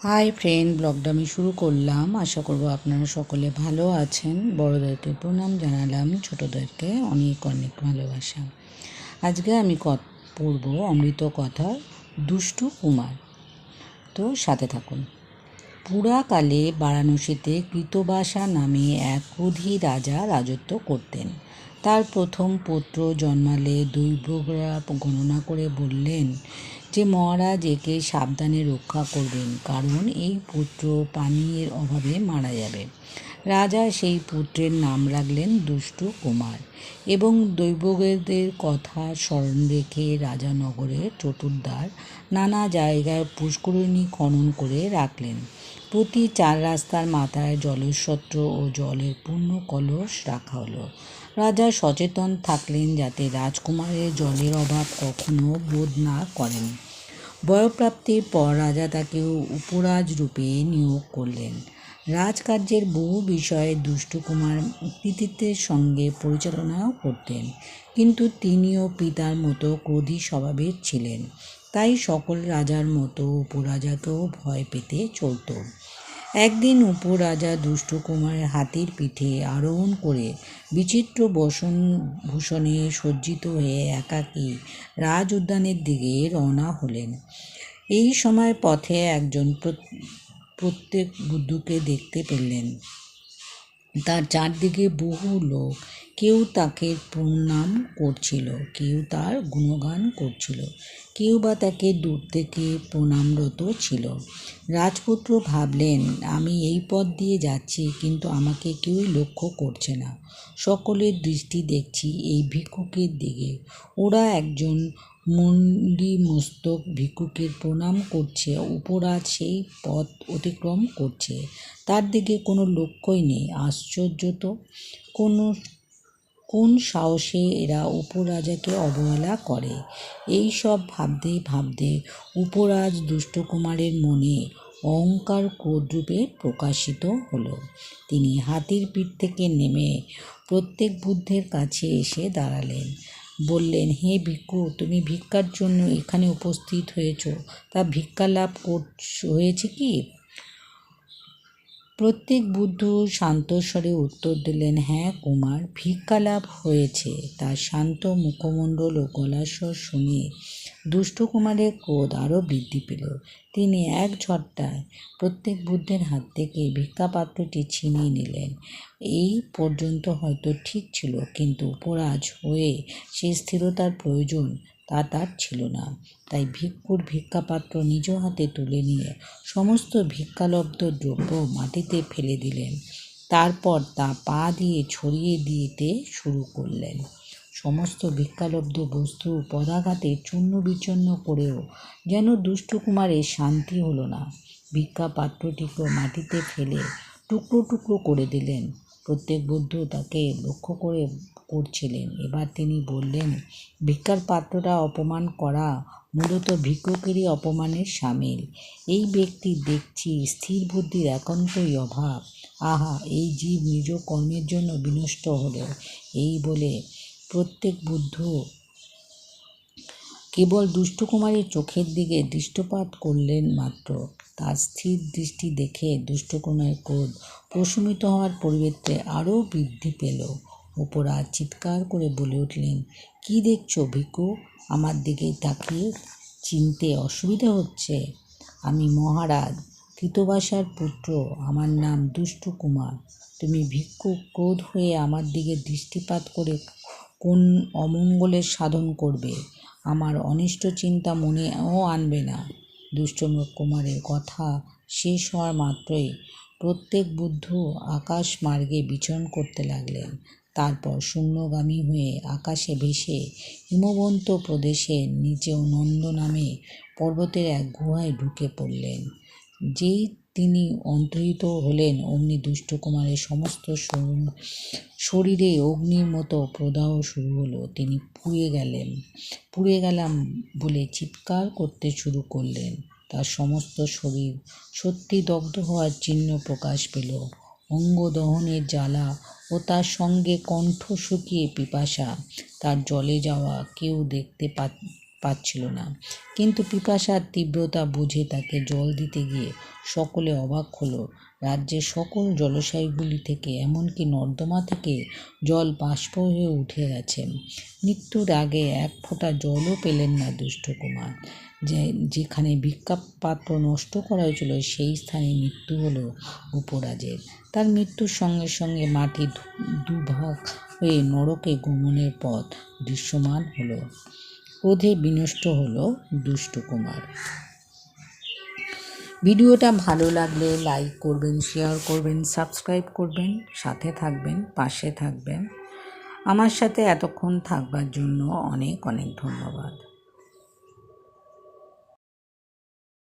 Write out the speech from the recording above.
Hi friend, ব্লগটা আমি শুরু করলাম। আশা করব আপনারা সকলে ভালো আছেন। বড়োদেরকে প্রণাম জানালাম, ছোটোদেরকে অনেক অনেক ভালোবাসা। আজকে আমি পড়ব অমৃত কথা দুষ্টু কুমার। তো সাথে থাকুন। পুরাকালে বারাণসীতে কৃতবাসা নামে এক ক্রোধী রাজা রাজত্ব করতেন। তার প্রথম পুত্র জন্মালে দৈবজ্ঞরা গণনা করে বললেন যে মহারাজ একে সাবধানে রক্ষা করবেন, কারণ এই পুত্র পানীয়ের অভাবে মারা যাবে। রাজা সেই পুত্রের নাম রাখলেন দুষ্টু কুমার এবং দৈবজ্ঞদের কথা স্মরণ রেখে রাজানগরের চতুর্দ্বার নানা জায়গায় পুষ্করিণী খনন করে রাখলেন। প্রতি 4 রাস্তার মাথায় জলস্রোত ও জলের পূর্ণ কলস রাখা হলো। রাজা সচেতন থাকলেন যাতে রাজকুমারের জলের অভাব কখনো বোধ না করেন। বয়ঃপ্রাপ্তির পর রাজা তাকে উপরাজ রূপে নিয়োগ করলেন। রাজকার্যের বহু বিষয়ে দুষ্টু কুমার কৃতিত্বের সঙ্গে পরিচালনাও করতেন, কিন্তু তিনিও পিতার মতো ক্রোধী স্বভাবের ছিলেন। তাই সকল রাজার মতো উপরাজাকেও ভয় পেতে চলত। একদিন উপরাজা দুষ্টু কুমারের হাতির পিঠে আরোহণ করে বিচিত্র ভূষণে সজ্জিত হয়ে একাকী রাজ উদ্যানের দিকে রওনা হলেন। এই সময় পথে একজন প্রত্যেক বুদ্ধকে দেখতে পেলেন। তার চারদিকে বহু লোক, কেউ তাকে প্রণাম করছিল, কেউ তার গুণগান করছিল, কেউ বা তাকে দূর থেকে প্রণামরত ছিল। রাজপুত্র ভাবলেন, আমি এই পথ দিয়ে যাচ্ছি, কিন্তু আমাকে কেউই লক্ষ্য করছে না। সকলের দৃষ্টি দেখছি এই ভিক্ষুকের দিকে। ওরা একজন মস্তক ভিক্ষুকের প্রণাম করছে। উপরাজ সেই পথ অতিক্রম করছে, তার দিকে কোনো লক্ষ্যই নেই। আশ্চর্য তো! কোন সাহসে এরা উপরাজাকে অবহেলা করে? এই সব ভাবতে ভাবতে উপরাজ দুষ্টকুমারের মনে অহংকার ক্রোধরূপে প্রকাশিত হলো। তিনি হাতির পিঠ থেকে নেমে প্রত্যেক বুদ্ধের কাছে এসে দাঁড়ালেন। বললেন, হে ভিক্ষু, তুমি ভিক্ষার জন্য এখানে উপস্থিত হয়েছ, তা ভিক্ষা লাভ হয়েছে কি? প্রত্যেক বুদ্ধ শান্তস্বরে উত্তর দিলেন, হ্যাঁ কুমার, ভিক্ষা লাভ হয়েছে। তার শান্ত মুখমণ্ডল ও গলাস্বর শুনে দুষ্টু কুমারের ক্রোধ আরও বৃদ্ধি পেল। তিনি এক ঝটকায় প্রত্যেক বুদ্ধের হাত থেকে ভিক্ষাপাত্রটি ছিনিয়ে নিলেন। এই পর্যন্ত হয়তো ঠিক ছিল, কিন্তু উপরাজ হয়ে সে স্থিরতার প্রয়োজন তা তার ছিল না। তাই ভিক্ষুর ভিক্ষাপাত্র নিজ হাতে তুলে নিয়ে সমস্ত ভিক্ষালব্ধ দ্রব্য মাটিতে ফেলে দিলেন। তারপর তা পা দিয়ে ছড়িয়ে দিতে শুরু করলেন। সমস্ত ভিক্ষালব্ধ বস্তু পদাঘাতে চূর্ণ বিচূর্ণ করেও যেন দুষ্টু কুমারের শান্তি হলো না। ভিক্ষাপাত্রটিকে মাটিতে ফেলে টুকরো টুকরো করে দিলেন। প্রত্যেক বুদ্ধ তাকে লক্ষ্য করছিলেন। এবার তিনি বললেন, ভিক্ষার পাত্রটা অপমান করা মূলত ভিক্ষুকেরই অপমানের সামিল। এই ব্যক্তির দেখছি স্থির বুদ্ধির একান্তই অভাব। আহা, এই জীব নিজ কর্মের জন্য বিনষ্ট হলো। এই বলে প্রত্যেক বুদ্ধ কেবল দুষ্টকুমারের চোখের দিকে দৃষ্টিপাত করলেন মাত্র। তার স্থির দৃষ্টি দেখে দুষ্টকুমারের ক্রোধ প্রশমিত হওয়ার পরিবর্তে আরও বৃদ্ধি পেল। উপরাজ চিৎকার করে বলে উঠলেন, কি দেখছো ভিক্ষু? আমার দিকে তাকিয়ে চিনতে অসুবিধা হচ্ছে? আমি মহারাজ কৃতবাসার পুত্র, আমার নাম দুষ্টু কুমার। তুমি ভিক্ষু ক্রোধ হয়ে আমার দিকে দৃষ্টিপাত করে কোন অমঙ্গলের সাধন করবে? আমার অনিষ্ট চিন্তা মনেও আনবে না। দুষ্ট কুমারের কথা শেষ হওয়ার মাত্রই প্রত্যেক বুদ্ধ আকাশ মার্গে বিচরণ করতে লাগলেন। তারপর শূন্যগামী হয়ে আকাশে ভেসে হিমবন্ত প্রদেশের নিচে নন্দ নামে পর্বতের এক গুহায় ঢুকে পড়লেন। যেই তিনি অন্তর্হিত হলেন, অমনি দুষ্টকুমারের সমস্ত শরীরে অগ্নির মতো প্রদাহ শুরু হলো। তিনি পুড়ে গেলাম বলে চিৎকার করতে শুরু করলেন। তার সমস্ত শরীর সত্যি দগ্ধ হওয়ার চিহ্ন প্রকাশ পেল। অঙ্গদহনের জ্বালা ও তার সঙ্গে কণ্ঠ শুকিয়ে পিপাসা। তার জলে যাওয়া কেউ দেখতে পাচ্ছিল না, কিন্তু পিপাসার তীব্রতা বুঝে তাকে জল দিতে গিয়ে সকলে অবাক হলো। রাজ্যের সকল জলাশয়গুলি থেকে, এমনকি নর্দমা থেকে জল বাষ্প হয়ে উঠে গেছে। মৃত্যুর আগে এক ফোঁটা জলও পেলেন না দুষ্ট কুমার। যেখানে ভিক্ষা পাত্র নষ্ট করা হয়েছিল, সেই স্থানে মৃত্যু হলো উপরাজের। তার মৃত্যুর সঙ্গে সঙ্গে মাটি দুভাগ হয়ে নরকে গমনের পথ দৃশ্যমান হলো। ক্রোধে বিনষ্ট হলো দুষ্ট কুমার। ভিডিওটা ভালো লাগলে লাইক করবেন, শেয়ার করবেন, সাবস্ক্রাইব করবেন, সাথে থাকবেন, পাশে থাকবেন। আমার সাথে এতক্ষণ থাকবার জন্য অনেক অনেক ধন্যবাদ।